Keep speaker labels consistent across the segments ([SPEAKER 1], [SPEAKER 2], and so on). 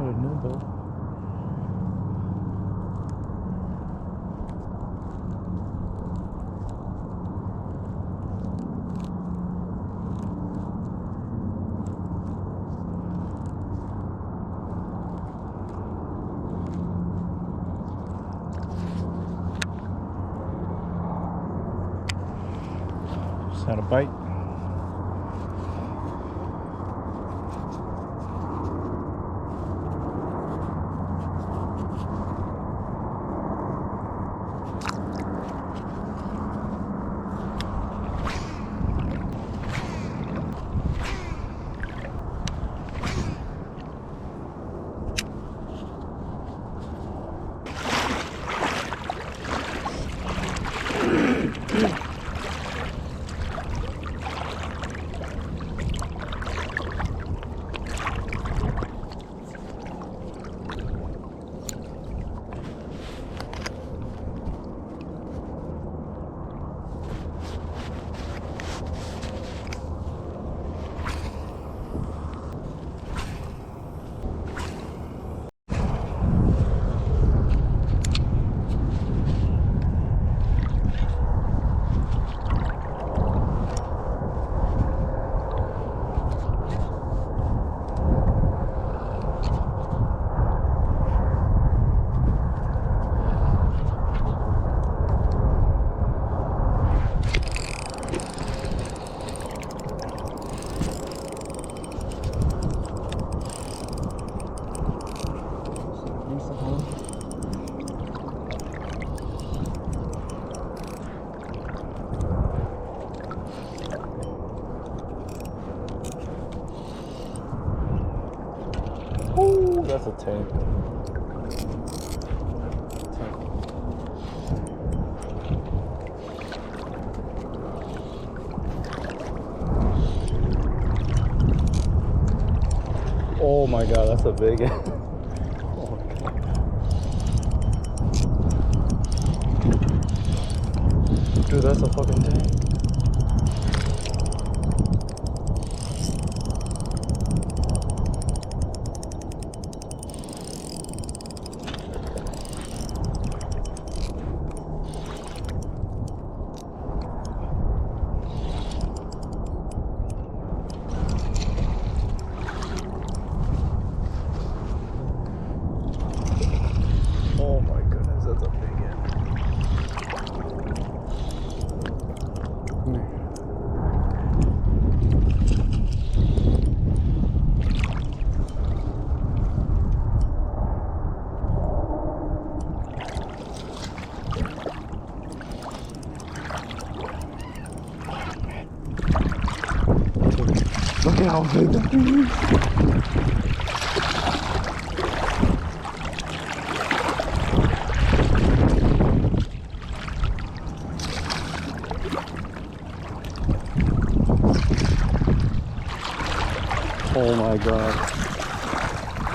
[SPEAKER 1] a nibble. Just had a bite. Ooh, that's a tank. Oh my god, that's a big one. Oh my god. Dude, that's a fucking tank. Oh my goodness, that's a big one. Come here. Look at how big that thing is. Oh my god.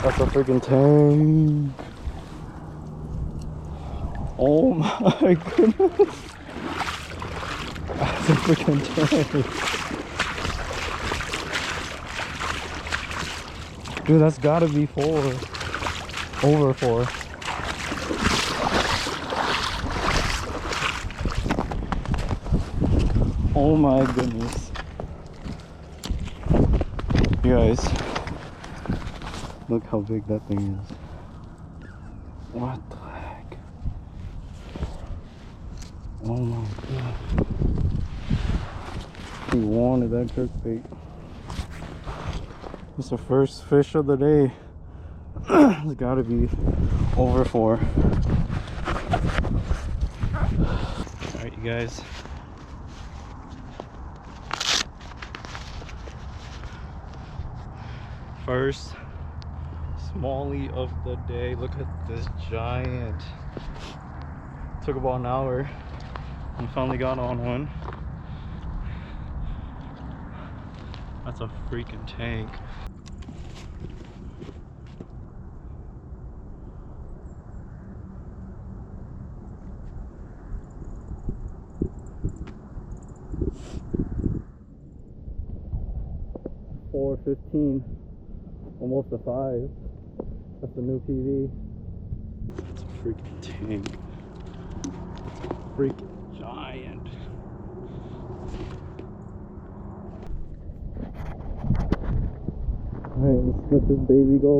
[SPEAKER 1] That's a freaking tank. Oh my goodness. That's a freaking tank. Dude, that's gotta be 4. Over 4. Oh my goodness. You guys, look how big that thing is. What the heck? Oh my god. He wanted that jerkbait. It's the first fish of the day. It's gotta be over 4. Alright, you guys. First smallie of the day. Look at this giant. Took about an hour and finally got on one. That's a freaking tank. $4.15. Almost a 5. That's the new PV. It's a freaking tank. It's a freaking giant. Alright, let's let this baby go.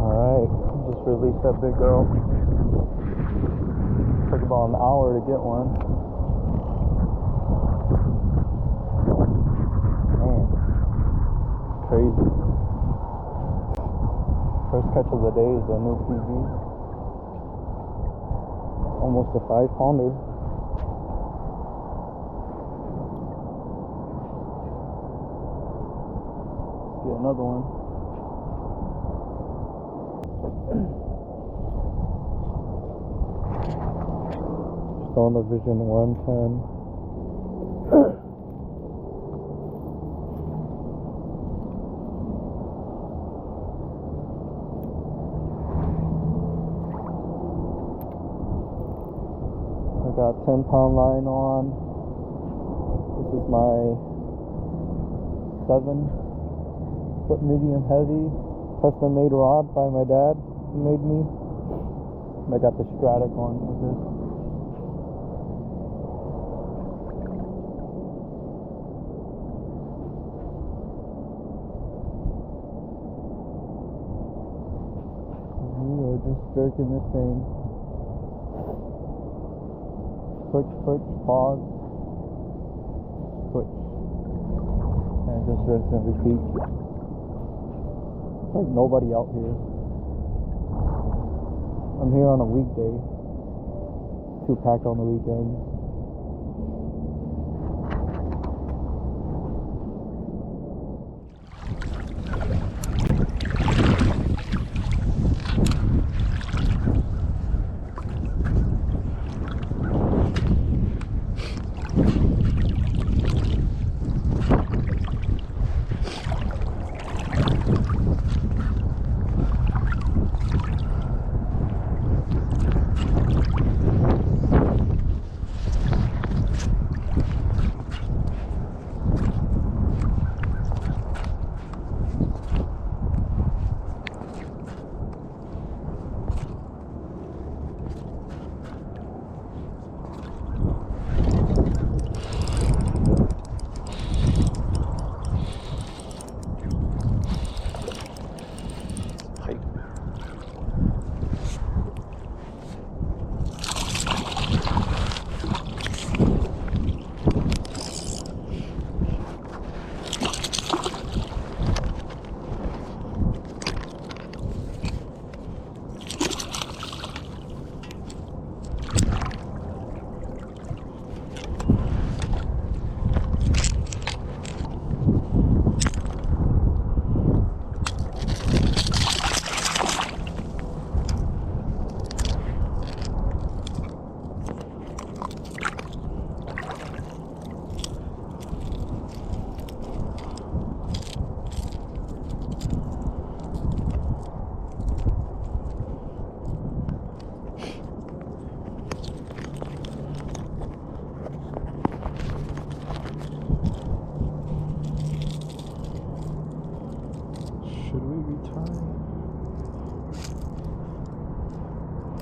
[SPEAKER 1] Alright, just released that big girl. Took about an hour to get one. Man, crazy. First catch of the day is a new PV. Almost a 5-pounder. Get another one. Still on the Vision 110. I got 10-pound line on. This is my 7-foot medium heavy custom made rod by my dad. He made me. I got the Stratic on with this. We are just jerking this thing. Switch, pause, switch, and just rinse and repeat. There's like nobody out here. I'm here on a weekday. 2 packed on the weekend.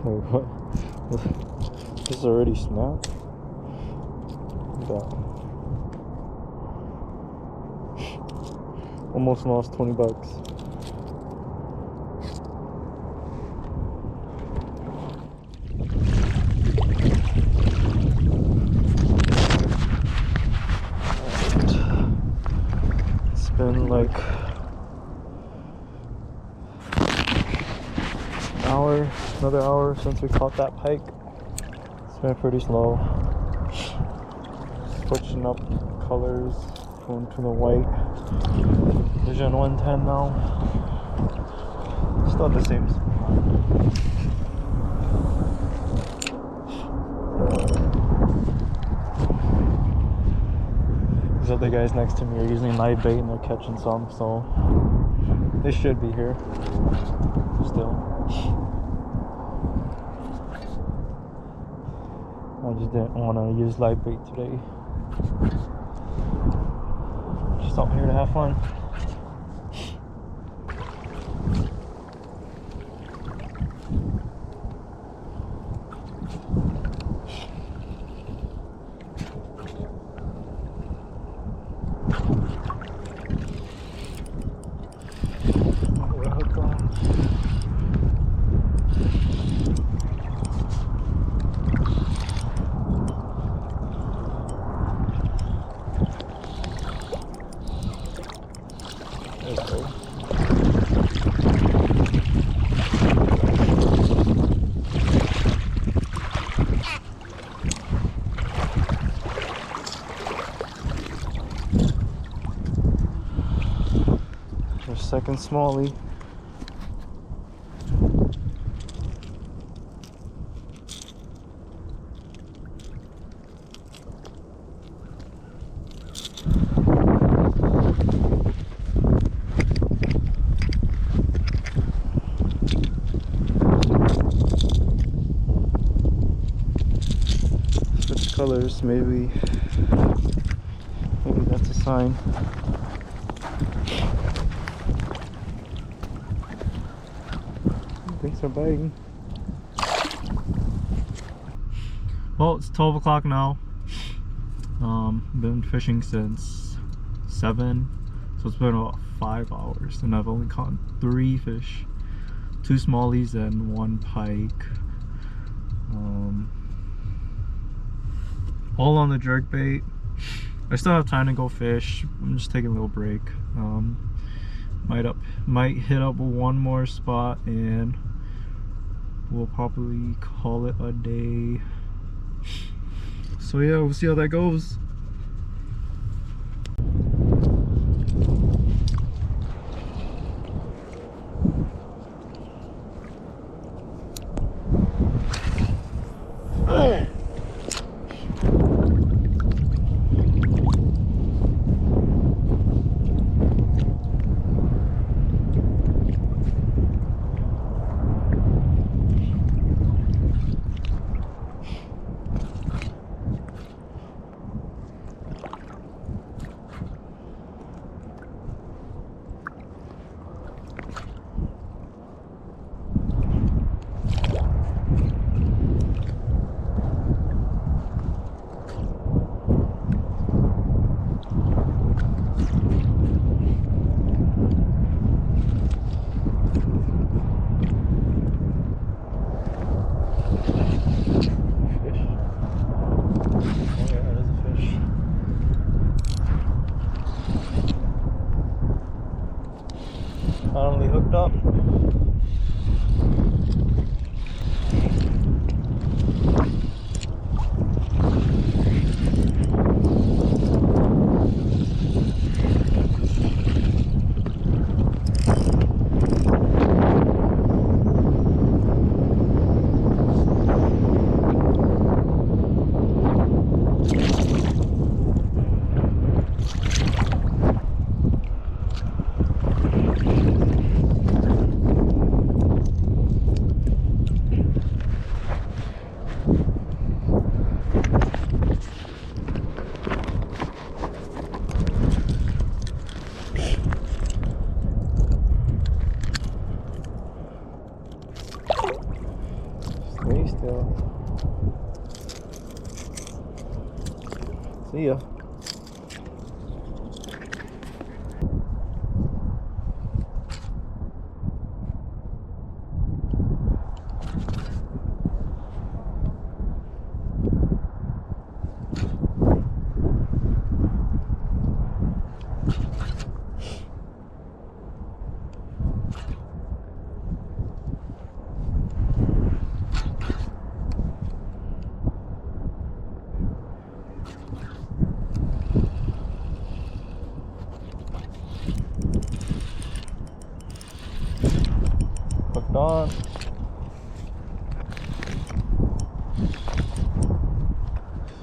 [SPEAKER 1] Wait, what? This already snapped? Almost lost $20. been like another hour since we caught that pike. It's been pretty slow. Switching up colors, going to the white. Vision 110 now. Still the same spot. These other guys next to me are using live bait and they're catching some, so they should be here still. I just didn't want to use live bait today. Just out here to have fun. Second smallie. Switch colors, maybe that's a sign. Things are biting. Well, it's 12 o'clock now. Been fishing since 7, so it's been about 5 hours, and I've only caught 3 fish, 2 smallies and 1 pike. All on the jerk bait. I still have time to go fish. I'm just taking a little break. Might hit up one more spot and we'll probably call it a day. So yeah, we'll see how that goes. Finally hooked up. Stay still. See ya. on.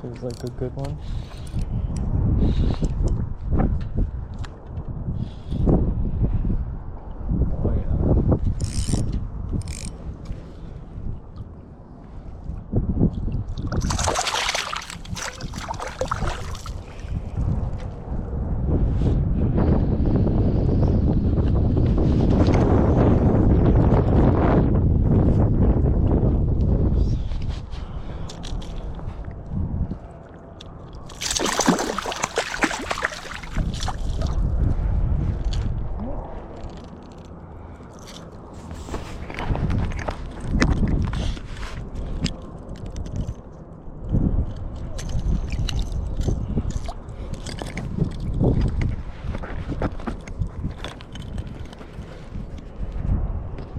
[SPEAKER 1] Feels like a good one. Oh yeah.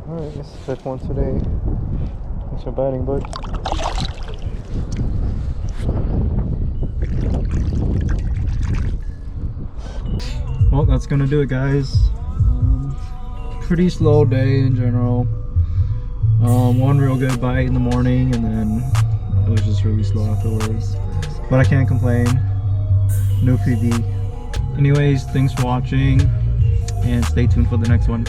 [SPEAKER 1] Alright, this is the fifth one today. Thanks for biting, bud. Well, that's gonna do it, guys. Pretty slow day in general. One real good bite in the morning, and then it was just really slow afterwards. But I can't complain. No PB. Anyways, thanks for watching, and stay tuned for the next one.